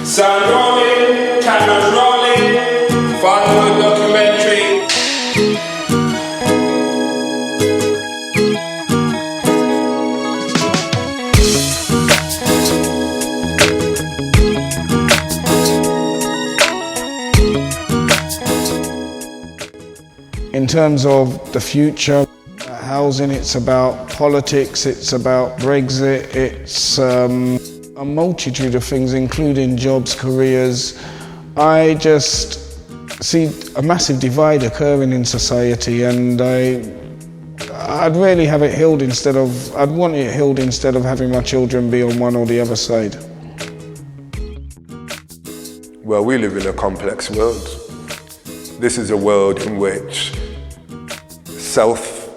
Sound rolling, cameras rolling, fun documentary. In terms of the future, housing, it's about politics, it's about Brexit, it's a multitude of things, including jobs, careers. I just see a massive divide occurring in society, and I'd really have it healed I'd want it healed instead of having my children be on one or the other side. Well, we live in a complex world. This is a world in which self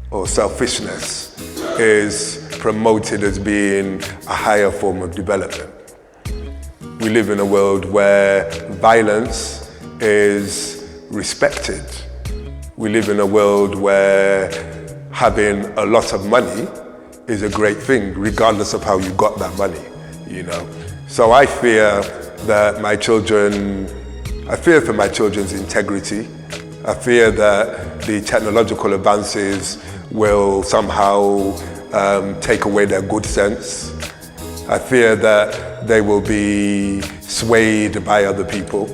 or selfishness is promoted as being a higher form of development. We live in a world where violence is respected. We live in a world where having a lot of money is a great thing, regardless of how you got that money, you know. So I fear that I fear for my children's integrity. I fear that the technological advances will somehow take away their good sense. I fear that they will be swayed by other people,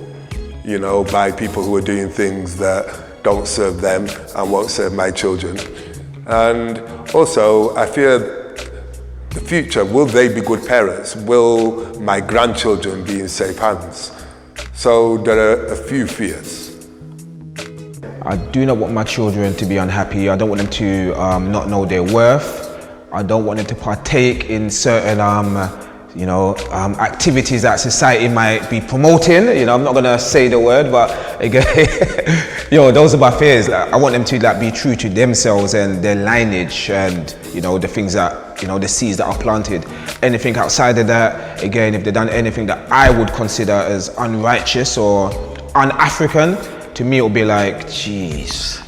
you know, by people who are doing things that don't serve them and won't serve my children. And also, I fear the future. Will they be good parents? Will my grandchildren be in safe hands? So there are a few fears. I do not want my children to be unhappy. I don't want them to not know their worth. I don't want them to partake in certain activities that society might be promoting. You know, I'm not gonna say the word, but again, those are my fears. I want them to be true to themselves and their lineage, and the things that the seeds that are planted. Anything outside of that, again, if they've done anything that I would consider as unrighteous or un-African, to me it'll be like, geez,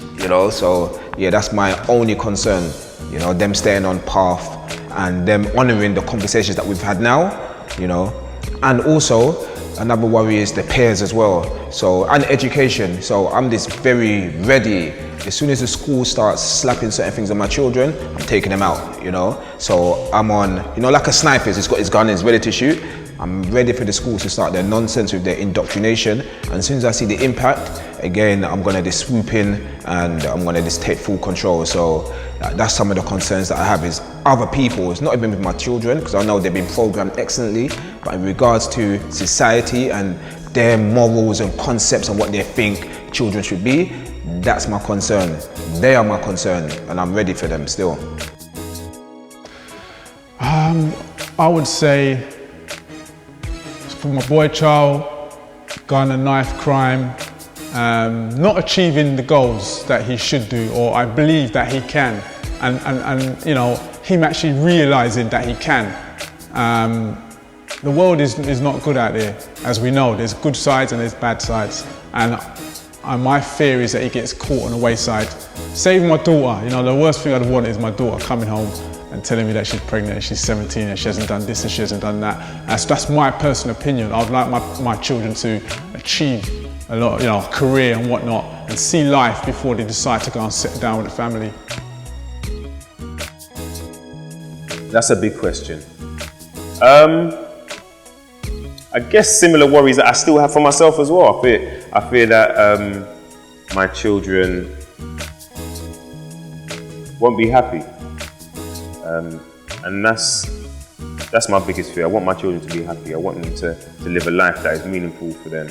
So yeah, that's my only concern. Them staying on path and them honouring the conversations that we've had now, And also, another worry is the peers as well. And education. So I'm just very ready. As soon as the school starts slapping certain things on my children, I'm taking them out, So I'm on, like a sniper, he's got his gun, he's ready to shoot. I'm ready for the schools to start their nonsense with their indoctrination. And as soon as I see the impact, again, I'm gonna just swoop in and I'm gonna just take full control. So that's some of the concerns that I have is other people. It's not even with my children, because I know they've been programmed excellently, but in regards to society and their morals and concepts and what they think children should be, that's my concern. They are my concern, and I'm ready for them still. I would say, for my boy child, gun and knife crime, not achieving the goals that he should do, or I believe that he can, and him actually realising that he can. The world is not good out there, as we know. There's good sides and there's bad sides, and my fear is that he gets caught on the wayside. Saving my daughter, the worst thing I'd want is my daughter coming home and telling me that she's pregnant and she's 17 and she hasn't done this and she hasn't done that. That's my personal opinion. I'd like my children to achieve a lot, career and whatnot, and see life before they decide to go and sit down with a family. That's a big question. I guess similar worries that I still have for myself as well. I fear that my children won't be happy. And that's my biggest fear. I want my children to be happy. I want them to live a life that is meaningful for them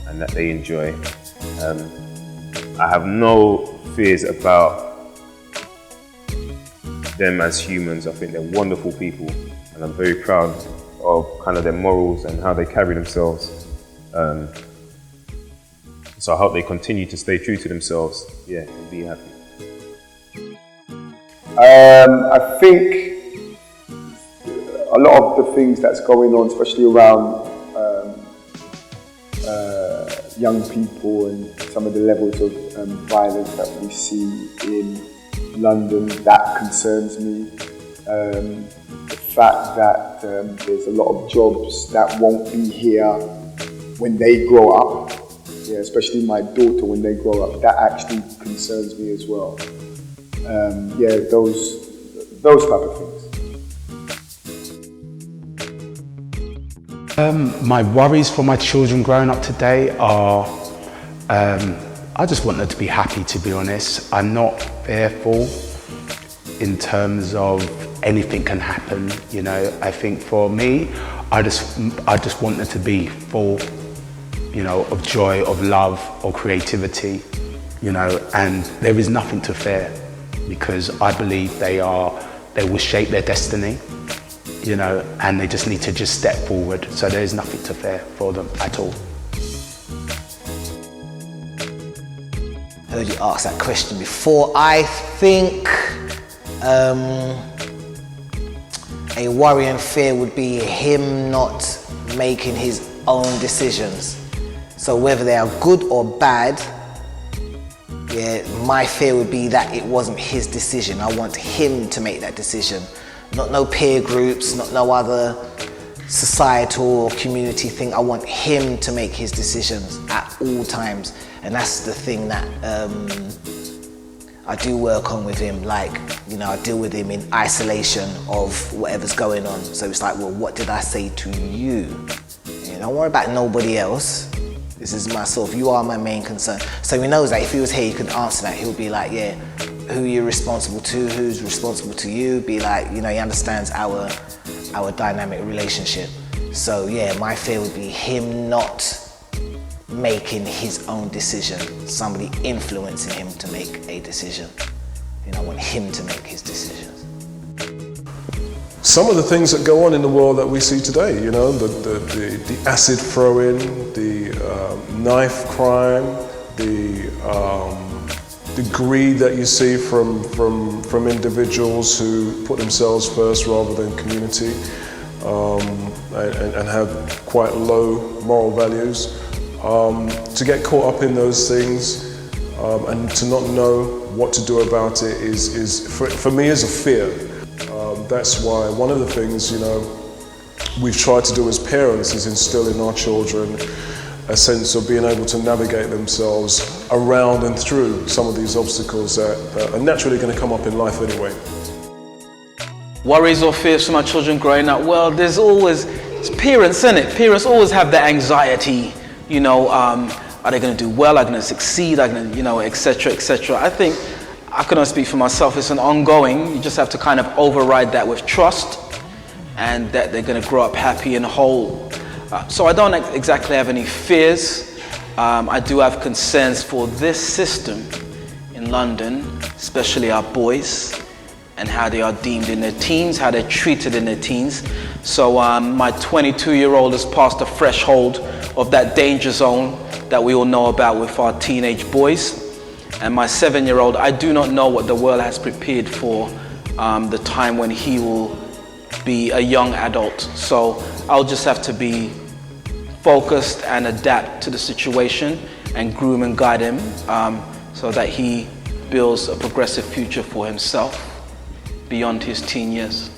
and that they enjoy. I have no fears about them as humans. I think they're wonderful people, and I'm very proud of kind of their morals and how they carry themselves. So I hope they continue to stay true to themselves, and be happy. I think a lot of the things that's going on, especially around young people and some of the levels of violence that we see in London, that concerns me. The fact that there's a lot of jobs that won't be here when they grow up, yeah, especially my daughter when they grow up, that actually concerns me as well. Yeah, those type of things. My worries for my children growing up today are, I just want them to be happy, to be honest. I'm not fearful in terms of anything can happen, you know. I think for me, I just want them to be full, you know, of joy, of love, of creativity, you know, and there is nothing to fear because I believe they will shape their destiny, you know, and they just need to just step forward. So there is nothing to fear for them at all. I heard you ask that question before. I think a worry and fear would be him not making his own decisions. So whether they are good or bad, yeah, my fear would be that it wasn't his decision. I want him to make that decision. Not no peer groups, not no other societal or community thing. I want him to make his decisions at all times. And that's the thing that I do work on with him. Like, you know, I deal with him in isolation of whatever's going on. So it's like, well, what did I say to you? You know, don't worry about nobody else. This is myself. You are my main concern. So he knows that if he was here, he could answer that. He'll be like, yeah, who you're responsible to, who's responsible to you. Be like, you know, he understands our dynamic relationship. So yeah, my fear would be him not making his own decision, somebody influencing him to make a decision. You know, I want him to make his decisions. Some of the things that go on in the world that we see today, you know, the acid throwing, the knife crime, the greed that you see from individuals who put themselves first rather than community, and have quite low moral values. To get caught up in those things and to not know what to do about it is for me is a fear. That's why one of the things, you know, we've tried to do as parents is instill in our children a sense of being able to navigate themselves around and through some of these obstacles that are naturally going to come up in life anyway. Worries or fears for my children growing up? Well, there's always, it's parents, isn't it? Parents always have that anxiety, you know, are they going to do well, are they going to succeed, are they going to, you know, etc., etc. I think, I can only speak for myself, it's an ongoing, you just have to kind of override that with trust and that they're going to grow up happy and whole. So I don't exactly have any fears. I do have concerns for this system in London, especially our boys, and how they are deemed in their teens, how they're treated in their teens. So my 22-year-old has passed the threshold of that danger zone that we all know about with our teenage boys. And my 7-year-old, I do not know what the world has prepared for the time when he will be a young adult. So I'll just have to be focused and adapt to the situation and groom and guide him so that he builds a progressive future for himself beyond his teen years.